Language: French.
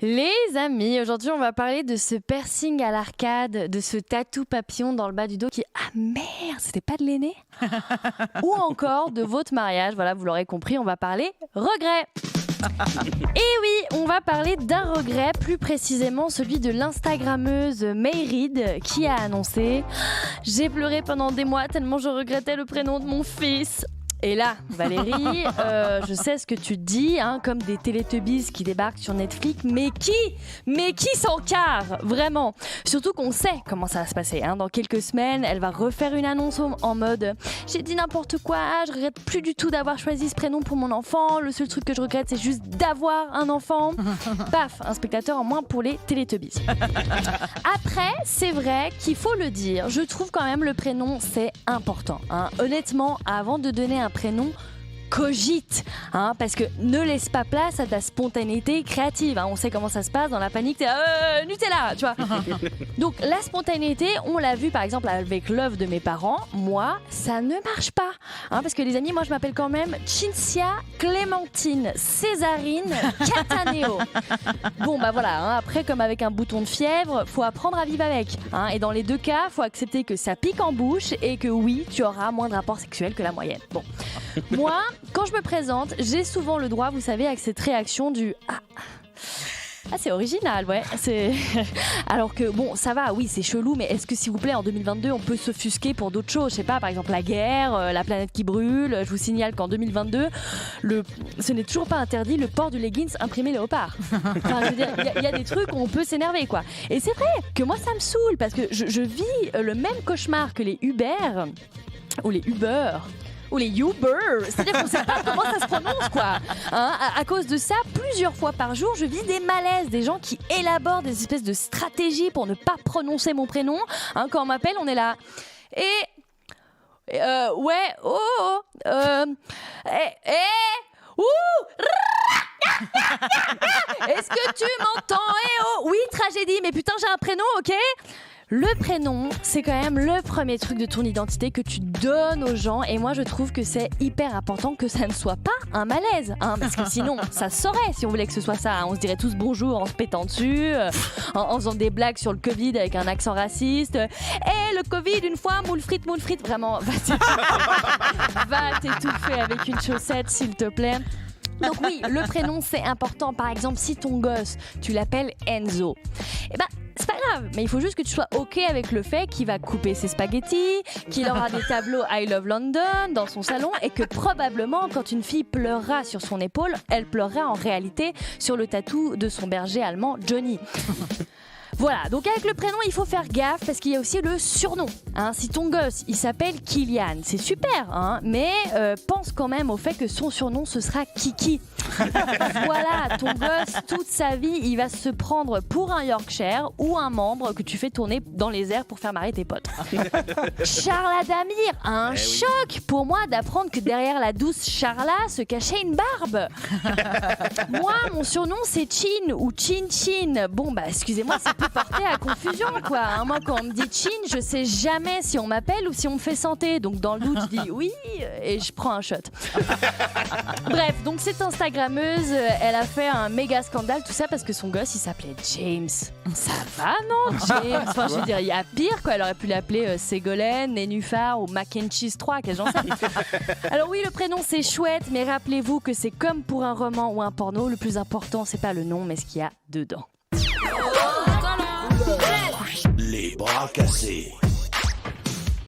Les amis, aujourd'hui on va parler de ce piercing à l'arcade, de ce tatou papillon dans le bas du dos qui... Ah merde, c'était pas de l'aîné. Ou encore de votre mariage, voilà, vous l'aurez compris, on va parler regret. Et oui, on va parler d'un regret, plus précisément celui de l'instagrammeuse Mayrid qui a annoncé « J'ai pleuré pendant des mois tellement je regrettais le prénom de mon fils ». Et là, Valérie, je sais ce que tu te dis, hein, comme des Teletubbies qui débarquent sur Netflix, mais qui s'encarre, vraiment. Surtout qu'on sait comment ça va se passer, hein. Dans quelques semaines, elle va refaire une annonce en mode « J'ai dit n'importe quoi, je regrette plus du tout d'avoir choisi ce prénom pour mon enfant, le seul truc que je regrette c'est juste d'avoir un enfant ». Paf, un spectateur en moins pour les Teletubbies. Après, c'est vrai qu'il faut le dire, je trouve quand même le prénom c'est important, hein. Honnêtement, avant de donner un prénom, cogite, hein, parce que ne laisse pas place à ta spontanéité créative, hein. On sait comment ça se passe dans la panique, t'es Nutella, tu vois. Donc la spontanéité, on l'a vu par exemple avec l'œuvre de mes parents. Moi, ça ne marche pas, hein, parce que les amis, moi je m'appelle quand même Cinzia Clémentine Césarine Cataneo. Bon bah voilà, hein, après comme avec un bouton de fièvre, faut apprendre à vivre avec, hein, et dans les deux cas, faut accepter que ça pique en bouche et que oui, tu auras moins de rapports sexuels que la moyenne. Bon, moi, quand je me présente, j'ai souvent le droit, vous savez, avec cette réaction du « Ah, c'est original, ouais. » Alors que, bon, ça va, oui, c'est chelou, mais est-ce que, s'il vous plaît, en 2022, on peut s'offusquer pour d'autres choses? Je sais pas, par exemple, la guerre, la planète qui brûle. Je vous signale qu'en 2022, ce n'est toujours pas interdit le port du leggings imprimé léopard. Enfin, je veux dire, il y a des trucs où on peut s'énerver, quoi. Et c'est vrai que moi, ça me saoule, parce que je vis le même cauchemar que les Uber, ou les Uber... ou les Uber, c'est-à-dire qu'on ne sait pas comment ça se prononce, quoi. Hein, à cause de ça, plusieurs fois par jour, je vis des malaises, des gens qui élaborent des espèces de stratégies pour ne pas prononcer mon prénom. Hein, quand on m'appelle, on est là. Ouais, est-ce que tu m'entends? Oui, tragédie, mais putain, j'ai un prénom, ok? Le prénom, c'est quand même le premier truc de ton identité que tu donnes aux gens, et moi je trouve que c'est hyper important que ça ne soit pas un malaise, hein, parce que sinon ça se saurait si on voulait que ce soit ça, hein. On se dirait tous bonjour en se pétant dessus, en faisant des blagues sur le Covid avec un accent raciste. Le Covid, une fois, moule frites, vraiment, va t'étouffer avec une chaussette s'il te plaît. Donc oui, le prénom c'est important. Par exemple, si ton gosse, tu l'appelles Enzo, eh ben c'est pas grave, mais il faut juste que tu sois ok avec le fait qu'il va couper ses spaghettis, qu'il aura des tableaux I Love London dans son salon, et que probablement quand une fille pleurera sur son épaule, elle pleurera en réalité sur le tatou de son berger allemand Johnny. Voilà, donc avec le prénom, il faut faire gaffe parce qu'il y a aussi le surnom, hein. Si ton gosse, il s'appelle Kylian, c'est super, hein, mais pense quand même au fait que son surnom, ce sera Kiki. Voilà, ton gosse, toute sa vie, il va se prendre pour un Yorkshire ou un membre que tu fais tourner dans les airs pour faire marrer tes potes. Charles Adamir, un choc pour moi d'apprendre que derrière la douce Charla se cachait une barbe. Moi, mon surnom, c'est Chin ou Chin Chin. Bon, bah, excusez-moi, ça peut porter à confusion, quoi. Hein, moi, quand on me dit Chin, je sais jamais si on m'appelle ou si on me fait santé. Donc, dans le doute, je dis oui et je prends un shot. Bref, donc cette Instagrammeuse, elle a fait un méga scandale, tout ça parce que son gosse, il s'appelait James. Ça va, non, James? Enfin, je veux dire, il y a pire, quoi. Elle aurait pu l'appeler Ségolène, Nénuphar ou Mac and Cheese 3, qu'est-ce que j'en sais. Alors oui, le prénom, c'est chouette, mais rappelez-vous que c'est comme pour un roman ou un porno. Le plus important, c'est pas le nom, mais ce qu'il y a dedans. Les bras cassés.